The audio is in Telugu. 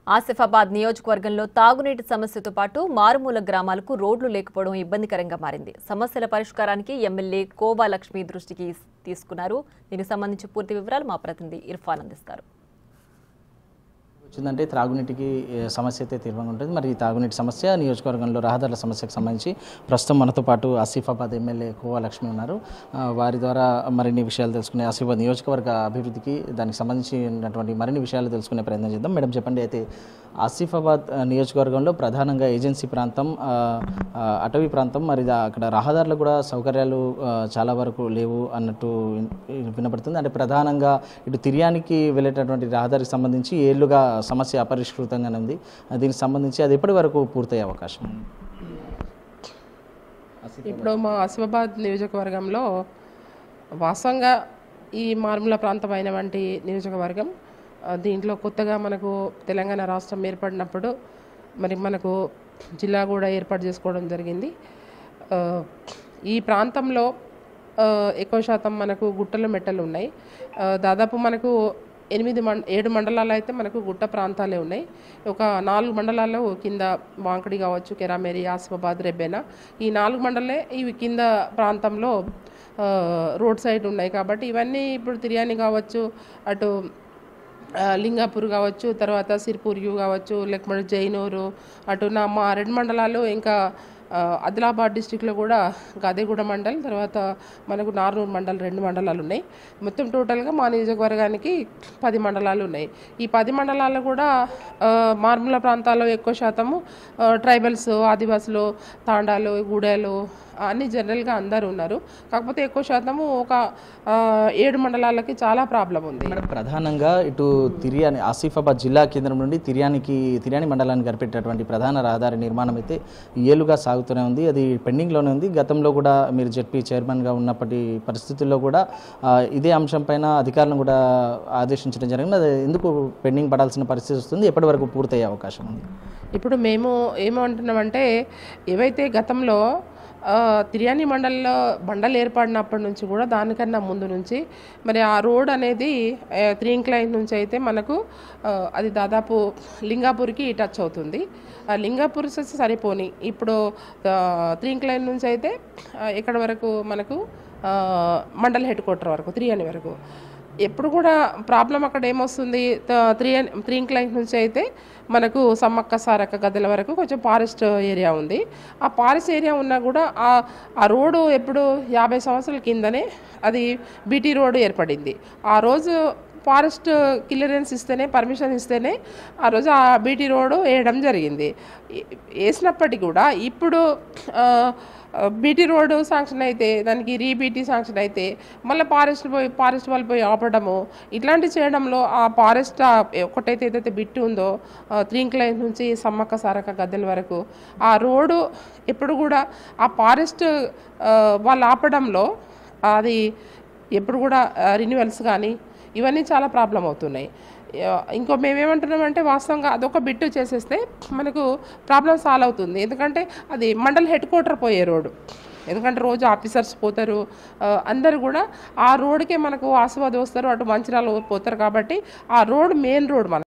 ఆసిఫాబాద్ నియోజకవర్గంలో తాగునీటి సమస్యతో పాటు మారుమూల గ్రామాలకు రోడ్లు లేకపోవడం ఇబ్బందికరంగా మారింది. సమస్యల పరిష్కారానికి ఎమ్మెల్యే కోవా లక్ష్మి దృష్టికి తీసుకున్నారు. దీనికి సంబంధించి పూర్తి వివరాలు మా ప్రతినిధి ఇర్ఫాన్ అందిస్తారు. వచ్చిందంటే త్రాగునీటికి సమస్య అయితే తీవ్రంగా ఉంటుంది. మరి ఈ తాగునీటి సమస్య నియోజకవర్గంలో రహదారుల సమస్యకు సంబంధించి ప్రస్తుతం మనతో పాటు ఆసిఫాబాద్ ఎమ్మెల్యే కోవా లక్ష్మి ఉన్నారు. వారి ద్వారా మరిన్ని విషయాలు తెలుసుకునే ఆసిఫాబాద్ నియోజకవర్గ అభివృద్ధికి దానికి సంబంధించినటువంటి మరిన్ని విషయాలు తెలుసుకునే ప్రయత్నం చేద్దాం. మేడం చెప్పండి, అయితే ఆసిఫాబాద్ నియోజకవర్గంలో ప్రధానంగా ఏజెన్సీ ప్రాంతం, అటవీ ప్రాంతం, మరి అక్కడ రహదారులు కూడా సౌకర్యాలు చాలా వరకు లేవు అన్నట్టు వినపడుతుంది. అంటే ప్రధానంగా ఇటు తిర్యానికి వెళ్ళేటటువంటి రహదారికి సంబంధించి ఏళ్లుగా సమస్య అపరిష్కృతంగానే ఉంది. దీనికి సంబంధించి అది ఎప్పటి వరకు పూర్తయ్యే అవకాశం ఉంది? ఇప్పుడు మా ఆసిఫాబాద్ నియోజకవర్గంలో వాస్తవంగా ఈ మారుమూల ప్రాంతం అయినటువంటి నియోజకవర్గం, దీంట్లో కొత్తగా మనకు తెలంగాణ రాష్ట్రం ఏర్పడినప్పుడు మరి మనకు జిల్లా కూడా ఏర్పాటు చేసుకోవడం జరిగింది. ఈ ప్రాంతంలో ఎక్కువ శాతం మనకు గుట్టలు మెట్టలు ఉన్నాయి. దాదాపు మనకు 7 మండలాలు అయితే మనకు గుట్ట ప్రాంతాలే ఉన్నాయి. ఒక 4 మండలాల్లో కింద వాంకడి కావచ్చు, కెరామేరి, ఆసిఫాబాద్, రెబ్బెన, ఈ 4 మండలే ఇవి కింద ప్రాంతంలో రోడ్ సైడ్ ఉన్నాయి. కాబట్టి ఇవన్నీ ఇప్పుడు తిర్యాని కావచ్చు, అటు లింగాపూర్ కావచ్చు, తర్వాత సిర్పూర్యు కావచ్చు, లేకపోతే జైనూరు, అటు మా 2 మండలాలు, ఇంకా ఆదిలాబాద్ డిస్టిక్లో కూడా గదేగూడ మండల్, తర్వాత మనకు నార్నూర్ మండల్, 2 మండలాలు ఉన్నాయి. మొత్తం టోటల్గా మా నియోజకవర్గానికి 10 మండలాలు ఉన్నాయి. ఈ 10 మండలాల్లో కూడా మారుమూల ప్రాంతాల్లో ఎక్కువ శాతము ట్రైబల్స్, ఆదివాసులు, తాండాలు, గూడాలు అన్ని జనరల్గా అందరూ ఉన్నారు. కాకపోతే ఎక్కువ శాతము ఒక 7 మండలాలకి చాలా ప్రాబ్లం ఉంది. ప్రధానంగా ఇటు తిర్యాని, ఆసిఫాబాద్ జిల్లా కేంద్రం నుండి తిర్యాని మండలాన్ని గడిపేటటువంటి ప్రధాన రహదారి నిర్మాణం అయితే ఏళ్లుగా సాగుతూనే ఉంది. అది పెండింగ్లోనే ఉంది. గతంలో కూడా మీరు జెడ్పీ చైర్మన్గా ఉన్నప్పటి పరిస్థితుల్లో కూడా ఇదే అంశం పైన అధికారులను కూడా ఆదేశించడం జరిగింది. అది ఎందుకు పెండింగ్ పడాల్సిన పరిస్థితి వస్తుంది? ఎప్పటి వరకు పూర్తయ్యే అవకాశం ఉంది? ఇప్పుడు మేము ఏమంటున్నామంటే, ఏవైతే గతంలో తిర్యాని మండలంలో బండలు ఏర్పడినప్పటి నుంచి కూడా దానికన్నా ముందు నుంచి మరి ఆ రోడ్ అనేది 3 ఇంక్లైన్ నుంచి అయితే మనకు అది దాదాపు లింగాపూర్కి టచ్ అవుతుంది. ఆ లింగాపూర్ సరిపోని ఇప్పుడు 3 ఇంక్లైన్ నుంచి అయితే ఇక్కడ వరకు మనకు మండల్ హెడ్ క్వార్టర్ వరకు, తిర్యాని వరకు. ఎప్పుడు కూడా ప్రాబ్లం అక్కడ ఏమొస్తుంది, 3 ఇంక్లైన్ నుంచి అయితే మనకు సమ్మక్క సారక్క గద్దెల వరకు కొంచెం ఫారెస్ట్ ఏరియా ఉంది. ఆ ఫారెస్ట్ ఏరియా ఉన్నా కూడా ఆ రోడ్డు ఎప్పుడు 50 సంవత్సరాల కిందనే అది బీటీ రోడ్డు ఏర్పడింది. ఆ రోజు ఫారెస్ట్ క్లియరెన్స్ ఇస్తేనే, పర్మిషన్ ఇస్తేనే ఆ రోజు ఆ బీటీ రోడ్డు వేయడం జరిగింది. వేసినప్పటికీ కూడా ఇప్పుడు బీటీ రోడ్డు శాంక్షన్ అయితే దానికి రీబీటీ శాంక్షన్ అయితే మళ్ళీ ఫారెస్ట్ వాళ్ళు పోయి ఆపడము, ఇట్లాంటి చేయడంలో ఆ ఫారెస్ట్ ఒకటైతే ఏదైతే బిట్టు ఉందో 3 ఇంక్లైన్ నుంచి సమ్మక్క సారక్క గద్దెల వరకు ఆ రోడ్డు ఎప్పుడు కూడా ఆ ఫారెస్ట్ వాళ్ళు ఆపడంలో అది ఎప్పుడు కూడా రిన్యూవల్స్ కానీ ఇవన్నీ చాలా ప్రాబ్లం అవుతున్నాయి. ఇంకో మేమేమంటున్నామంటే, వాస్తవంగా అదొక బిట్టు చేసేస్తే మనకు ప్రాబ్లం సాల్వ్ అవుతుంది. ఎందుకంటే అది మండల్ హెడ్ క్వార్టర్ పోయే రోడ్డు. ఎందుకంటే రోజు ఆఫీసర్స్ పోతారు, అందరు కూడా ఆ రోడ్కే మనకు ఆసిఫాబాద్ వస్తారు, అటు మంచిర్యాల పోతారు. కాబట్టి ఆ రోడ్ మెయిన్ రోడ్ మనకు.